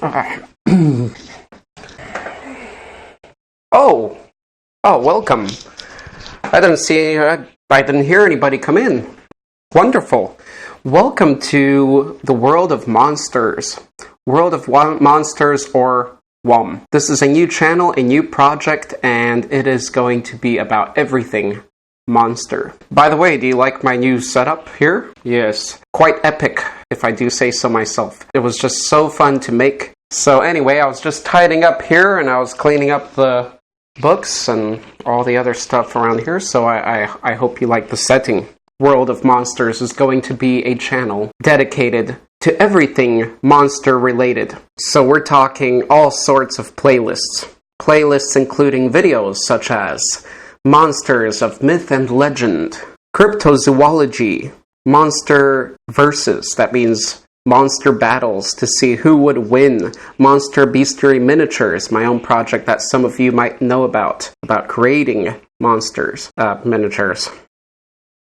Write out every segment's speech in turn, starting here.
Oh, welcome. I didn't hear anybody come in. Wonderful. Welcome to the World of Monsters. World of Monsters, or WOM. This is a new channel, a new project, and it is going to be about everything monster. By the way, do you like my new setup here? Yes, quite epic, if I do say so myself. It was just so fun to make. So anyway, I was just tidying up here, and I was cleaning up the books and all the other stuff around here, so I hope you like the setting. World of Monsters is going to be a channel dedicated to everything monster related. So we're talking all sorts of playlists. Playlists including videos such as Monsters of Myth and Legend, Cryptozoology, Monster Versus, that means monster battles to see who would win, Monster Bestiary Miniatures, my own project that some of you might know about creating monsters, miniatures.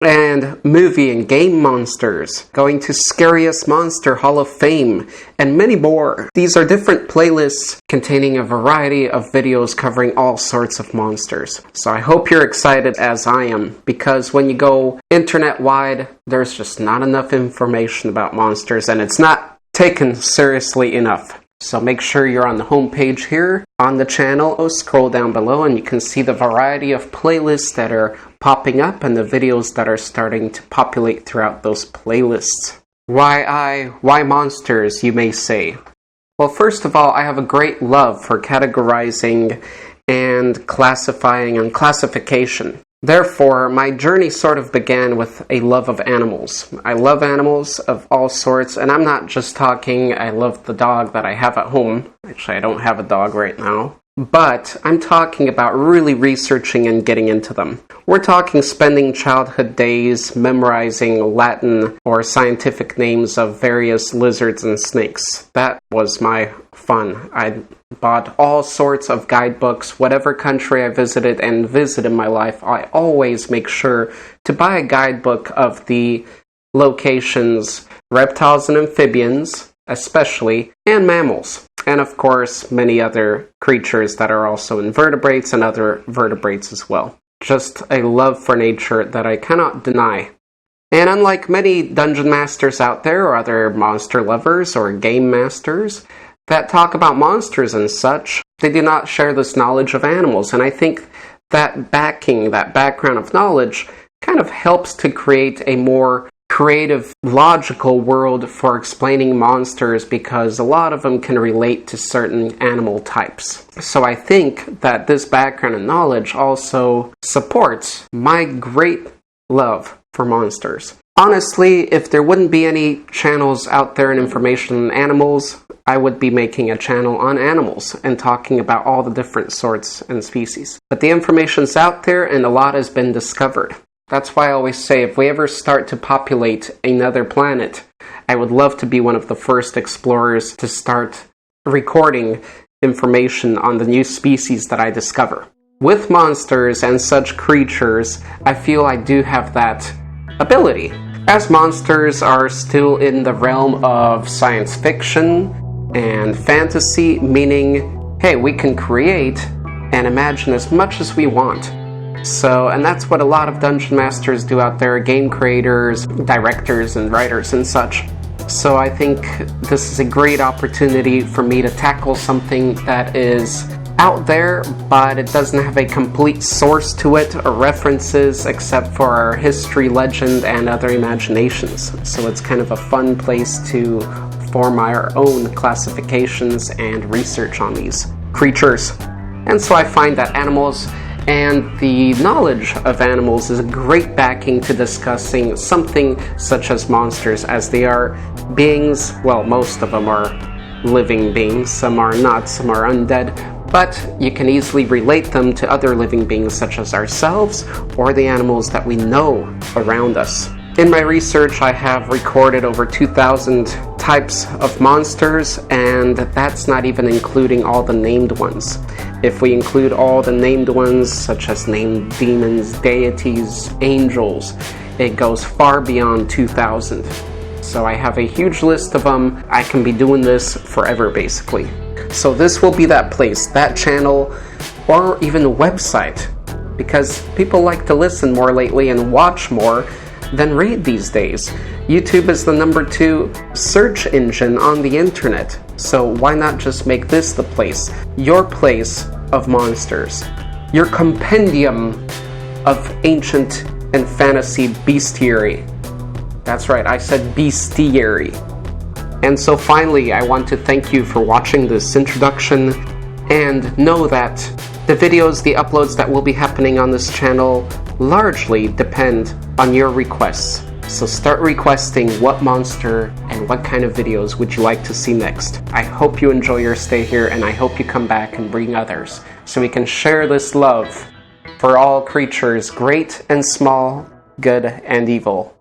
And movie and game monsters, going to Scariest Monster Hall of Fame, and many more. These are different playlists containing a variety of videos covering all sorts of monsters. So I hope you're excited as I am, because when you go internet-wide, there's just not enough information about monsters, and it's not taken seriously enough. So make sure you're on the homepage here on the channel. Scroll down below and you can see the variety of playlists that are popping up and the videos that are starting to populate throughout those playlists. Why monsters, you may say? Well, first of all, I have a great love for categorizing and classifying and classification. Therefore, my journey sort of began with a love of animals. I love animals of all sorts, and I'm not just talking I love the dog that I have at home. Actually, I don't have a dog right now. But I'm talking about really researching and getting into them. We're talking spending childhood days memorizing Latin or scientific names of various lizards and snakes. That was my fun. I bought all sorts of guidebooks. Whatever country I visited and visit in my life, I always make sure to buy a guidebook of the locations, reptiles and amphibians, especially, and mammals. And of course, many other creatures that are also invertebrates and other vertebrates as well. Just a love for nature that I cannot deny. And unlike many dungeon masters out there, or other monster lovers or game masters that talk about monsters and such, they do not share this knowledge of animals. And I think that background of knowledge kind of helps to create a more creative, logical world for explaining monsters, because a lot of them can relate to certain animal types. So I think that this background and knowledge also supports my great love for monsters. Honestly, if there wouldn't be any channels out there and information on animals, I would be making a channel on animals and talking about all the different sorts and species. But the information's out there and a lot has been discovered. That's why I always say, if we ever start to populate another planet, I would love to be one of the first explorers to start recording information on the new species that I discover. With monsters and such creatures, I feel I do have that ability. As monsters are still in the realm of science fiction and fantasy, meaning, hey, we can create and imagine as much as we want. And that's what a lot of dungeon masters do out there, game creators, directors, and writers and such. So I think this is a great opportunity for me to tackle something that is out there, but it doesn't have a complete source to it or references except for our history, legend, and other imaginations. So it's kind of a fun place to form our own classifications and research on these creatures. And so I find that animals and the knowledge of animals is a great backing to discussing something such as monsters, as they are beings. Well, most of them are living beings, some are not, some are undead, but you can easily relate them to other living beings such as ourselves or the animals that we know around us. In my research, I have recorded over 2,000 types of monsters, and that's not even including all the named ones. If we include all the named ones, such as named demons, deities, angels, it goes far beyond 2,000. So I have a huge list of them. I can be doing this forever, basically. So this will be that place, that channel, or even a website, because people like to listen more lately and watch more than read these days. YouTube is the #2 search engine on the internet, so why not just make this the place, your place of monsters, your compendium of ancient and fantasy bestiary. That's right, I said bestiary. And so finally, I want to thank you for watching this introduction, and know that the videos, the uploads that will be happening on this channel largely depend on your requests. So start requesting what monster and what kind of videos would you like to see next. I hope you enjoy your stay here, and I hope you come back and bring others, so we can share this love for all creatures, great and small, good and evil.